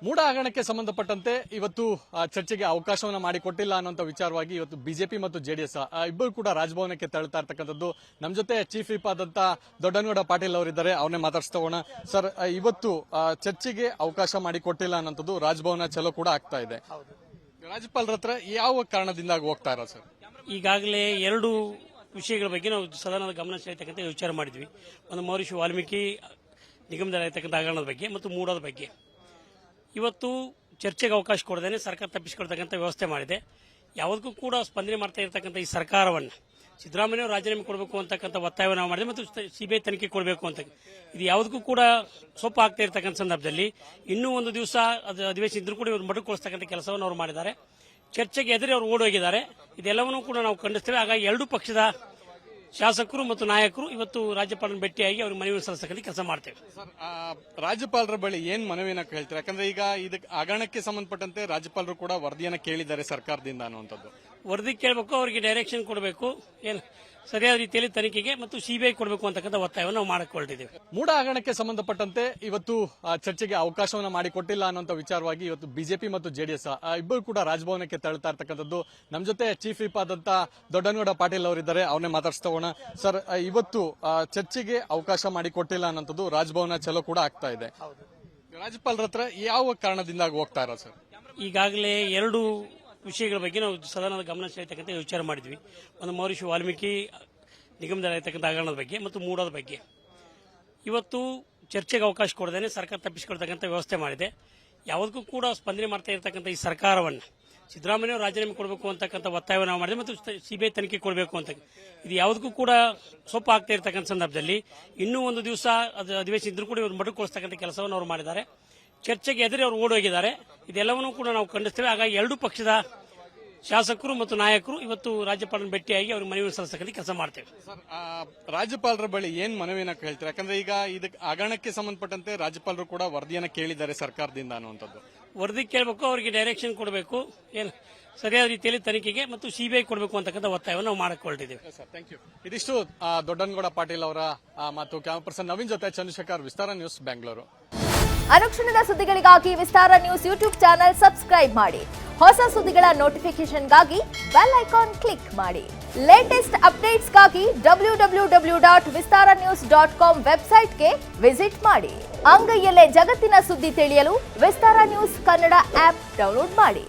ಮೂಡ ಹಗರಣಕ್ಕೆ ಸಂಬಂಧಪಟ್ಟಂತೆ ಇವತ್ತು ಚರ್ಚೆಗೆ ಅವಕಾಶವನ್ನ ಮಾಡಿಕೊಟ್ಟಿಲ್ಲ ಅನ್ನುವಂತ ವಿಚಾರವಾಗಿ ಇವತ್ತು ಬಿಜೆಪಿ ಮತ್ತು ಜೆಡಿಎಸ್ ಇಬ್ಬರು ಕೂಡ ರಾಜಭವನಕ್ಕೆ ತೆರಳುತ್ತಾ ಇರ್ತಕ್ಕಂಥದ್ದು. ನಮ್ಮ ಜೊತೆ ಚೀಫ್ ವಿಪ್ ಆದಂತ ದೊಡ್ಡನಗೌಡ ಪಾಟೀಲ್ ಅವರಿದ್ದಾರೆ, ಅವ್ರನ್ನೇ ಮಾತಾಡ್ಸ್ತಾ ಸರ್. ಇವತ್ತು ಚರ್ಚೆಗೆ ಅವಕಾಶ ಮಾಡಿಕೊಟ್ಟಿಲ್ಲ ಅನ್ನೋಂಥದ್ದು ರಾಜಭವನ ಚಲೋ ಕೂಡ ಆಗ್ತಾ ಇದೆ. ರಾಜ್ಯಪಾಲರ ಹತ್ರ ಯಾವ ಕಾರಣದಿಂದ ಹೋಗ್ತಾ ಇರೋ ಸರ್? ಈಗಾಗಲೇ ಎರಡು ವಿಷಯಗಳ ಬಗ್ಗೆ ನಾವು ಸದನದ ಗಮನ ಸೆಳೆಯತಕ್ಕಂಥ ವಿಚಾರ ಮಾಡಿದ್ವಿ. ಒಂದು ಮಹರ್ಷಿ ವಾಲ್ಮೀಕಿ ನಿಗಮದಲ್ಲಿರ್ತಕ್ಕಂಥ ಹಗರಣದ ಬಗ್ಗೆ ಮತ್ತು ಮೂಡದ ಬಗ್ಗೆ. ಇವತ್ತು ಚರ್ಚೆಗೆ ಅವಕಾಶ ಕೊಡದೇನೆ ಸರ್ಕಾರ ತಪ್ಪಿಸಿಕೊಳ್ತಕ್ಕಂಥ ವ್ಯವಸ್ಥೆ ಮಾಡಿದೆ. ಯಾವುದಕ್ಕೂ ಕೂಡ ಸ್ಪಂದನೆ ಮಾಡ್ತಾ ಇರತಕ್ಕಂಥ ಈ ಸರ್ಕಾರವನ್ನು ಸಿದ್ದರಾಮಯ್ಯ ರಾಜೀನಾಮೆ ಕೊಡಬೇಕು ಅಂತಕ್ಕಂಥ ಒತ್ತಾಯವನ್ನು ನಾವು ಮಾಡಿದೆ ಮತ್ತು ಸಿಬಿಐ ತನಿಖೆ ಕೊಡಬೇಕು ಅಂತ. ಇದು ಯಾವುದಕ್ಕೂ ಕೂಡ ಸೊಪ್ಪು ಆಗ್ತಾ ಇರತಕ್ಕಂಥ ಸಂದರ್ಭದಲ್ಲಿ ಇನ್ನೂ ಒಂದು ದಿವಸ ಅಧಿವೇಶನ ಇದ್ರೂ ಕೂಡ ಇವರು ಮೊಟಕುಗೊಳಿಸ್ತಕ್ಕಂಥ ಕೆಲಸವನ್ನು ಅವರು ಮಾಡಿದ್ದಾರೆ. ಚರ್ಚೆಗೆ ಎದುರು ಅವರು ಓಡೋಗಿದ್ದಾರೆ. ಇದೆಲ್ಲವನ್ನೂ ಕೂಡ ನಾವು ಖಂಡಿಸ್ತೇವೆ. ಹಾಗಾಗಿ ಎರಡೂ ಪಕ್ಷದ ಶಾಸಕರು ಮತ್ತು ನಾಯಕರು ಇವತ್ತು ರಾಜ್ಯಪಾಲರನ್ನು ಭೇಟಿಯಾಗಿ ಅವ್ರಿಗೆ ಮನವಿ ಸಲ್ಲಿಸತಕ್ಕಂಥ ಕೆಲಸ ಮಾಡ್ತೇವೆ. ರಾಜ್ಯಪಾಲರ ಬಳಿ ಏನ್ ಮನವಿನ ಕೇಳ್ತಾರೆ? ಯಾಕಂದ್ರೆ ಈಗ ಇದಕ್ಕೆ ಹಗರಣಕ್ಕೆ ಸಂಬಂಧಪಟ್ಟಂತೆ ರಾಜ್ಯಪಾಲರು ಕೂಡ ವರದಿಯನ್ನು ಕೇಳಿದ್ದಾರೆ ಸರ್ಕಾರದಿಂದ ಅನ್ನುವಂಥದ್ದು. ವರದಿ ಕೇಳಬೇಕು, ಅವರಿಗೆ ಡೈರೆಕ್ಷನ್ ಕೊಡಬೇಕು, ಏನು ಸರಿಯಾದ ರೀತಿಯಲ್ಲಿ ತನಿಖೆಗೆ ಮತ್ತು ಸಿಬಿಐ ಕೊಡಬೇಕು ಅಂತಕ್ಕಂಥ ಒತ್ತಾಯವನ್ನು ನಾವು ಮಾಡಿಕೊಂಡಿದ್ದೇವೆ. ಮೂಡ ಹಗರಣಕ್ಕೆ ಸಂಬಂಧಪಟ್ಟಂತೆ ಇವತ್ತು ಚರ್ಚೆಗೆ ಅವಕಾಶವನ್ನ ಮಾಡಿಕೊಟ್ಟಿಲ್ಲ ಅನ್ನುವಂತ ವಿಚಾರವಾಗಿ ಇವತ್ತು ಬಿಜೆಪಿ ಮತ್ತು ಜೆಡಿಎಸ್ ಇಬ್ಬರು ಕೂಡ ರಾಜಭವನಕ್ಕೆ ತೆರಳುತ್ತಾ ಇರ್ತಕ್ಕಂಥದ್ದು. ನಮ್ಮ ಜೊತೆ ಚೀಫ್ ವಿಪ್ ಆದಂತ ದೊಡ್ಡನಗೌಡ ಪಾಟೀಲ್ ಅವರಿದ್ದಾರೆ, ಅವ್ರನ್ನೇ ಮಾತಾಡ್ಸ್ತಾ ಸರ್. ಇವತ್ತು ಚರ್ಚೆಗೆ ಅವಕಾಶ ಮಾಡಿಕೊಟ್ಟಿಲ್ಲ ಅನ್ನೋಂಥದ್ದು ರಾಜಭವನ ಚಲೋ ಕೂಡ ಆಗ್ತಾ ಇದೆ. ರಾಜ್ಯಪಾಲರ ಹತ್ರ ಯಾವ ಕಾರಣದಿಂದ ಹೋಗ್ತಾ ಇರೋ ಸರ್? ಈಗಾಗಲೇ ಎರಡು ವಿಷಯಗಳ ಬಗ್ಗೆ ನಾವು ಸದನದ ಗಮನ ಸೆಳೆಯತಕ್ಕಂಥ ವಿಚಾರ ಮಾಡಿದ್ವಿ. ಒಂದು ಮಹರ್ಷಿ ವಾಲ್ಮೀಕಿ ನಿಗಮದಲ್ಲಿರ್ತಕ್ಕಂಥ ಹಗರಣದ ಬಗ್ಗೆ ಮತ್ತು ಮೂಡದ ಬಗ್ಗೆ. ಇವತ್ತು ಚರ್ಚೆಗೆ ಅವಕಾಶ ಕೊಡದೇನೆ ಸರ್ಕಾರ ತಪ್ಪಿಸಿಕೊಳ್ತಕ್ಕಂಥ ವ್ಯವಸ್ಥೆ ಮಾಡಿದೆ. ಯಾವುದಕ್ಕೂ ಕೂಡ ಸ್ಪಂದನೆ ಮಾಡ್ತಾ ಇರತಕ್ಕಂಥ ಈ ಸರ್ಕಾರವನ್ನು ಸಿದ್ದರಾಮಯ್ಯ ರಾಜೀನಾಮೆ ಕೊಡಬೇಕು ಅಂತಕ್ಕಂಥ ಒತ್ತಾಯವನ್ನು ನಾವು ಮಾಡಿದೆ ಮತ್ತು ಸಿಬಿಐ ತನಿಖೆ ಕೊಡಬೇಕು ಅಂತ. ಇದು ಯಾವುದಕ್ಕೂ ಕೂಡ ಸೊಪ್ಪು ಆಗ್ತಾ ಇರತಕ್ಕಂಥ ಸಂದರ್ಭದಲ್ಲಿ ಇನ್ನೂ ಒಂದು ದಿವಸ ಅಧಿವೇಶನ ಇದ್ರೂ ಕೂಡ ಇವರು ಮೊಟಕುಗೊಳಿಸ್ತಕ್ಕಂಥ ಕೆಲಸವನ್ನು ಅವರು ಮಾಡಿದ್ದಾರೆ. ಚರ್ಚೆಗೆ ಎದುರು ಅವರು ಓಡೋಗಿದ್ದಾರೆ. ಇದೆಲ್ಲವನ್ನೂ ಕೂಡ ನಾವು ಖಂಡಿಸ್ತೇವೆ. ಹಾಗಾಗಿ ಎರಡೂ ಪಕ್ಷದ ಶಾಸಕರು ಮತ್ತು ನಾಯಕರು ಇವತ್ತು ರಾಜ್ಯಪಾಲರನ್ನು ಭೇಟಿಯಾಗಿ ಅವ್ರಿಗೆ ಮನವಿ ಸಲ್ಲಿಸತಕ್ಕಂಥ ಕೆಲಸ ಮಾಡ್ತೇವೆ. ರಾಜ್ಯಪಾಲರ ಬಳಿ ಏನ್ ಮನವಿನ ಕೇಳ್ತಾರೆ? ಯಾಕಂದ್ರೆ ಈಗ ಇದಕ್ಕೆ ಹಗರಣಕ್ಕೆ ಸಂಬಂಧಪಟ್ಟಂತೆ ರಾಜ್ಯಪಾಲರು ಕೂಡ ವರದಿಯನ್ನು ಕೇಳಿದ್ದಾರೆ ಸರ್ಕಾರದಿಂದ ಅನ್ನುವಂಥದ್ದು. ವರದಿ ಕೇಳಬೇಕು, ಅವರಿಗೆ ಡೈರೆಕ್ಷನ್ ಕೊಡಬೇಕು, ಏನು ಸರಿಯಾದ ರೀತಿಯಲ್ಲಿ ತನಿಖೆಗೆ ಮತ್ತು ಸಿಬಿಐ ಕೊಡಬೇಕು ಅಂತಕ್ಕಂಥ ಒತ್ತಾಯವನ್ನು ನಾವು ಮಾಡಿಕೊಂಡಿದ್ದೇವೆ. ಇದಿಷ್ಟು ದೊಡ್ಡನಗೌಡ ಪಾಟೀಲ್ ಅವರ ಮತ್ತು ಕ್ಯಾಮರಾ ಪರ್ಸನ್ ನವೀನ್ ಜೊತೆ ಚಂದ್ರಶೇಖರ್, ವಿಸ್ತಾರ ನ್ಯೂಸ್, ಬೆಂಗಳೂರು. ಅನುಕ್ಷಣದ ಸುದ್ದಿಗಳಿಗಾಗಿ ವಿಸ್ತಾರ ನ್ಯೂಸ್ ಯೂಟ್ಯೂಬ್ ಚಾನೆಲ್ ಸಬ್ಸ್ಕ್ರೈಬ್ ಮಾಡಿ. ಹೊಸ ಸುದ್ದಿಗಳ ನೋಟಿಫಿಕೇಶನ್ಗಾಗಿ ಬೆಲ್ ಐಕಾನ್ ಕ್ಲಿಕ್ ಮಾಡಿ. ಲೇಟೆಸ್ಟ್ ಅಪ್ಡೇಟ್ಸ್ಗಾಗಿ www.vistaranews.com ವೆಬ್ಸೈಟ್ಗೆ ವಿಸಿಟ್ ಮಾಡಿ. ಅಂಗೈಯಲ್ಲೇ ಜಗತ್ತಿನ ಸುದ್ದಿ ತಿಳಿಯಲು ವಿಸ್ತಾರ ನ್ಯೂಸ್ ಕನ್ನಡ ಆಪ್ ಡೌನ್ಲೋಡ್ ಮಾಡಿ.